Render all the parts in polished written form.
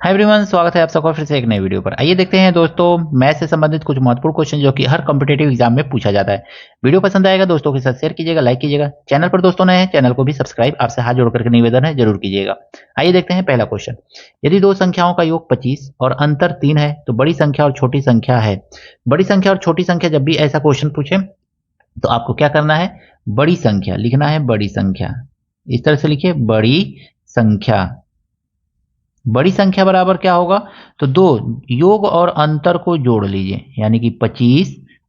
Hi everyone, स्वागत है आप सबका फिर से एक नई वीडियो पर। आइए देखते हैं दोस्तों, मैथ से संबंधित कुछ महत्वपूर्ण क्वेश्चन जो कि हर कॉम्पिटेटिव एग्जाम में पूछा जाता है। वीडियो पसंद आएगा दोस्तों के साथ शेयर कीजिएगा, लाइक कीजिएगा। चैनल पर दोस्तों नए हैं, चैनल को भी सब्सक्राइब आपसे हाथ जोड़ करके निवेदन है, जरूर कीजिएगा। आइए देखते हैं पहला क्वेश्चन। यदि दो संख्याओं का योग 25 और अंतर 3 है तो बड़ी संख्या और छोटी संख्या है। बड़ी संख्या और छोटी संख्या जब भी ऐसा क्वेश्चन पूछे तो आपको क्या करना है, बड़ी संख्या लिखना है। बड़ी संख्या इस तरह से लिखिए, बड़ी संख्या। बड़ी संख्या बराबर क्या होगा, तो दो योग और अंतर को जोड़ लीजिए, यानी कि 25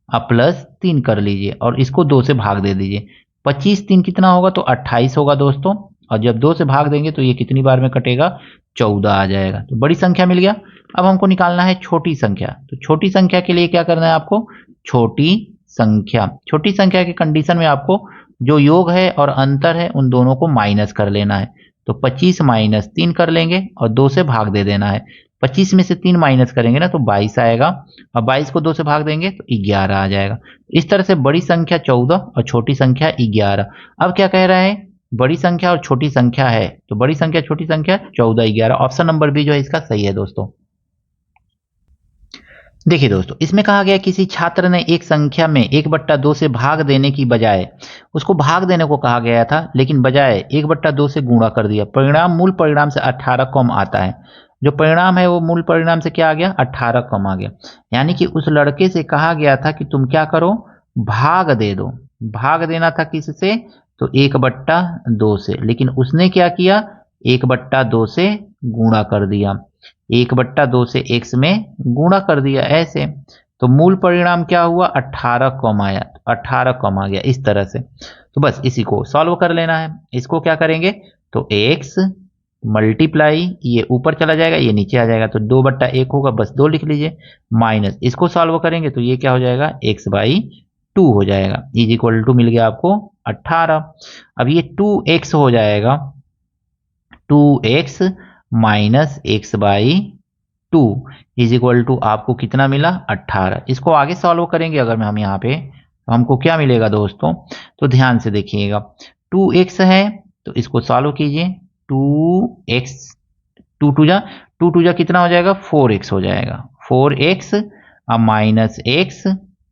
प्लस 3 कर लीजिए और इसको 2 से भाग दे दीजिए। 25 3 कितना होगा, तो 28 होगा दोस्तों। और जब 2 से भाग देंगे तो ये कितनी बार में कटेगा, 14 आ जाएगा। तो बड़ी संख्या मिल गया। अब हमको निकालना है छोटी संख्या। तो छोटी संख्या के लिए क्या करना है आपको, छोटी संख्या की कंडीशन में आपको जो योग है और अंतर है उन दोनों को माइनस कर लेना है। तो 25 माइनस 3 कर लेंगे और 2 से भाग दे देना है। 25 में से 3 माइनस करेंगे ना तो 22 आएगा, और 22 को 2 से भाग देंगे तो 11 आ जाएगा। इस तरह से बड़ी संख्या 14 और छोटी संख्या 11। अब क्या कह रहा है, बड़ी संख्या और छोटी संख्या है, तो बड़ी संख्या छोटी संख्या 14 11। ऑप्शन नंबर बी जो है इसका सही है दोस्तों। देखिए दोस्तों, इसमें कहा गया किसी छात्र ने एक संख्या में 1/2 से भाग देने की बजाय, उसको भाग देने को कहा गया था लेकिन बजाय 1/2 से गुणा कर दिया। परिणाम मूल परिणाम से 18 कम आता है। जो परिणाम है वो मूल परिणाम से क्या आ गया, 18 कम आ गया। यानी कि उस लड़के से कहा गया था कि तुम क्या करो, भाग दे दो। भाग देना था किससे, तो 1/2 से, लेकिन उसने क्या किया, 1/2 से गुणा कर दिया। 1/2 से x में गुणा कर दिया ऐसे। तो मूल परिणाम क्या हुआ, 18 कम आया, 18 कम आ गया इस तरह से। तो बस इसी को सॉल्व कर लेना है। इसको क्या करेंगे, तो x मल्टीप्लाई, ये ऊपर चला जाएगा ये नीचे आ जाएगा, तो 2/1 होगा, बस 2 लिख लीजिए। माइनस इसको सॉल्व करेंगे तो ये क्या हो जाएगा, x/2 हो जाएगा। इज इक्वल टू मिल गया आपको 18। अब ये 2x हो जाएगा, 2x minus x/2 is equal to आपको कितना मिला, 18। इसको आगे सॉल्व करेंगे अगर हम यहाँ पे, तो हमको क्या मिलेगा दोस्तों, तो ध्यान से देखिएगा। 2x है तो इसको सॉल्व कीजिए। 2x, 2 जा कितना हो जाएगा, 4x हो जाएगा। 4x माइनस x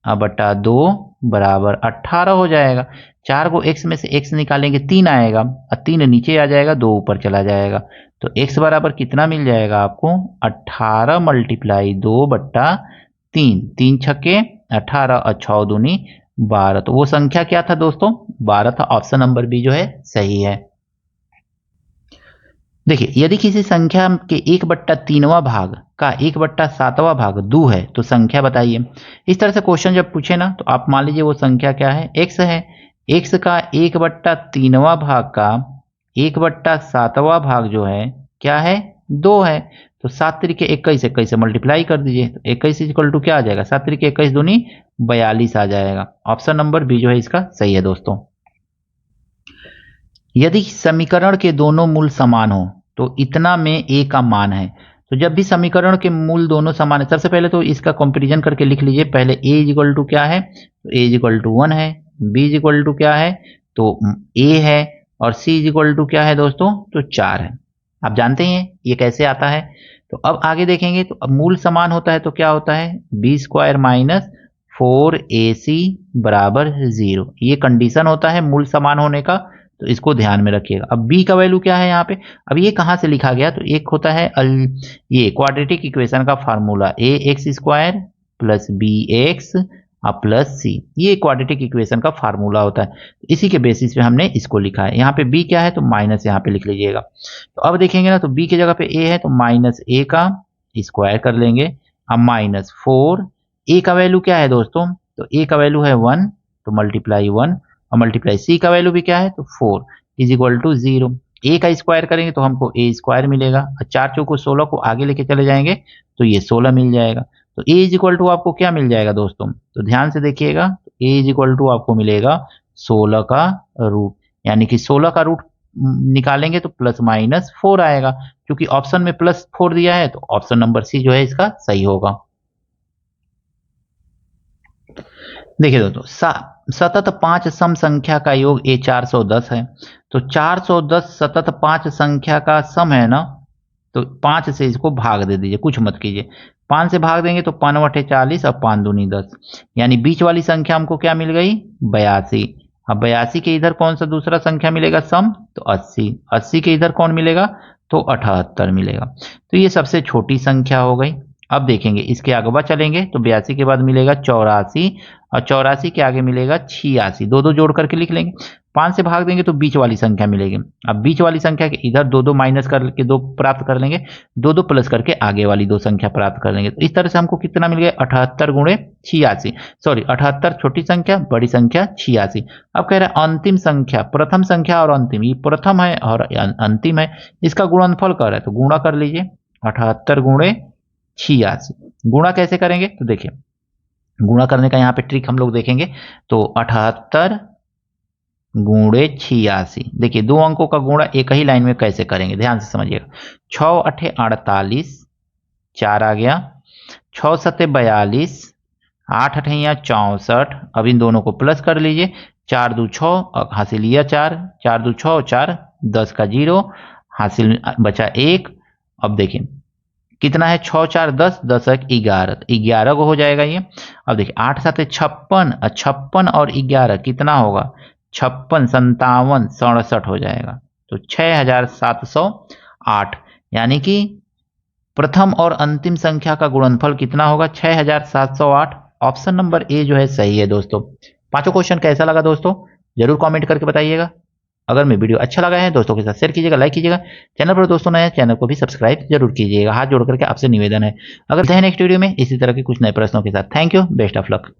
बटा 2 बराबर 18 हो जाएगा। 4 को x में से x निकालेंगे 3 आएगा, और 3 नीचे आ जाएगा, 2 ऊपर चला जाएगा। तो x बराबर कितना मिल जाएगा आपको, 18 मल्टीप्लाई 2/3। 3 छक्के 18 और 6 दूनी 12। तो वो संख्या क्या था दोस्तों, 12 था। ऑप्शन नंबर बी जो है सही है। देखिए, यदि किसी संख्या के 1/3वां भाग का 1/7वां भाग 2 है तो संख्या बताइए। इस तरह से क्वेश्चन जब पूछे ना तो आप मान लीजिए वो संख्या क्या है, x है। x का 1/3वां भाग का 1/7वां भाग जो है क्या है, 2 है। तो 7 तरीके 21, 21 से मल्टीप्लाई कर दीजिए, तो 21 इक्वल टू क्या आ जाएगा, 7 तरीके 21 दूनी 42 आ जाएगा। ऑप्शन नंबर बी जो है इसका सही है दोस्तों। यदि समीकरण के दोनों मूल समान हो तो इतना में a का मान है। तो जब भी समीकरण के मूल दोनों समान है, सबसे पहले तो इसका कंपैरिजन करके लिख लीजिए। पहले a इज इक्वल टू क्या है, तो a इज इक्वल टू 1 है। b इज इक्वल टू क्या है, तो a है। और c इज इक्वल टू क्या है दोस्तों, तो 4 है। आप जानते हैं ये कैसे आता है। तो अब आगे देखेंगे, तो अब मूल समान होता है तो क्या होता है, b² माइनस 4ac बराबर 0। ये कंडीशन होता है मूल समान होने का, तो इसको ध्यान में रखिएगा। अब b का वैल्यू क्या है यहाँ पे, अब ये कहाँ से लिखा गया, तो एक होता है ये क्वाड्रेटिक इक्वेशन का formula ax² plus bx plus c। ये क्वाड्रेटिक इक्वेशन का फार्मूला होता है, इसी के बेसिस पे हमने इसको लिखा है। यहाँ पे b क्या है, तो माइनस यहाँ पे लिख लीजिएगा। तो अब देखेंगे ना, तो b की जगह पे a है तो माइनस a का स्क्वायर कर लेंगे। अब माइनस 4, a का वैल्यू क्या है दोस्तों, तो a का वैल्यू है 1, तो मल्टीप्लाई 1 और मल्टीप्लाई सी का वैल्यू भी क्या है, तो 4 इज इक्वल टू 0। ए का स्क्वायर करेंगे तो हमको a² मिलेगा, और 4 चौको 16 को आगे लेके चले जाएंगे तो ये 16 मिल जाएगा। तो a इज इक्वल टू आपको क्या मिल जाएगा दोस्तों, तो ध्यान से देखिएगा, a इज इक्वल टू आपको मिलेगा 16 का रूट। यानी कि 16 का रूट निकालेंगे तो प्लस माइनस 4 आएगा। क्योंकि ऑप्शन में प्लस 4 दिया है तो ऑप्शन नंबर सी जो है इसका सही होगा। देखिए दोस्तों, सतत 5 सम संख्या का योग a 410 है। तो 410 सतत 5 संख्या का सम है ना, तो 5 से इसको भाग दे दीजिए, कुछ मत कीजिए। 5 से भाग देंगे तो 5 × 40 और 5 दूनी 10, यानी बीच वाली संख्या हमको क्या मिल गई 82। अब 82 के इधर कौन सा दूसरा संख्या मिलेगा सम, तो 80। 80 के इधर कौन मिलेगा, तो 78 मिलेगा। तो ये सबसे छोटी संख्या हो गई। अब देखेंगे इसके आगे चलेंगे तो 82 के बाद मिलेगा 84 और 84 के आगे मिलेगा 86। दो दो जोड़ करके लिख लेंगे। 5 से भाग देंगे तो बीच वाली संख्या मिलेगी। अब बीच वाली संख्या के इधर दो दो माइनस करके 2 प्राप्त कर लेंगे, दो दो प्लस करके आगे वाली 2 संख्या प्राप्त कर लेंगे। तो इस तरह से हमको कितना मिल गया 78 × 86, सॉरी 78 छोटी संख्या, बड़ी संख्या 86। अब कह रहे हैं अंतिम संख्या, प्रथम संख्या और अंतिम, ये प्रथम है और अंतिम है, इसका गुणनफल कर रहा है तो गुणा कर लीजिए। 78 × 86 गुणा कैसे करेंगे, तो देखिए गुणा करने का यहाँ पे ट्रिक हम लोग देखेंगे। तो 78 × 86, देखिए 2 अंकों का गुणा एक ही लाइन में कैसे करेंगे, ध्यान से समझिएगा। 6 × 8 = 48, 4 आ गया, 6 × 7 = 42, 8 × 8 = 64। अब इन दोनों को प्लस कर लीजिए, 4 2 6 हासिल लिया 4, 4 2 6 4 10 का 0 हासिल बचा 1। अब देखिए कितना है 6 4 10, 10 1 11, 11 को हो जाएगा ये। अब देखिए 8 7 56, 56 और 11 कितना होगा 56 57 67 हो जाएगा। तो 6708, यानी कि प्रथम और अंतिम संख्या का गुणनफल कितना होगा 6708। ऑप्शन नंबर ए जो है सही है दोस्तों। पांचों क्वेश्चन कैसा लगा दोस्तों जरूर कमेंट करके बताइएगा। अगर मैं वीडियो अच्छा लगा है दोस्तों के साथ शेयर कीजिएगा, लाइक कीजिएगा। चैनल पर दोस्तों नए चैनल को भी सब्सक्राइब जरूर कीजिएगा। हाथ जोड़ करके आपसे निवेदन है। अगर नेक्स्ट वीडियो में इसी तरह के कुछ नए प्रश्नों के साथ। Thank you, best of luck.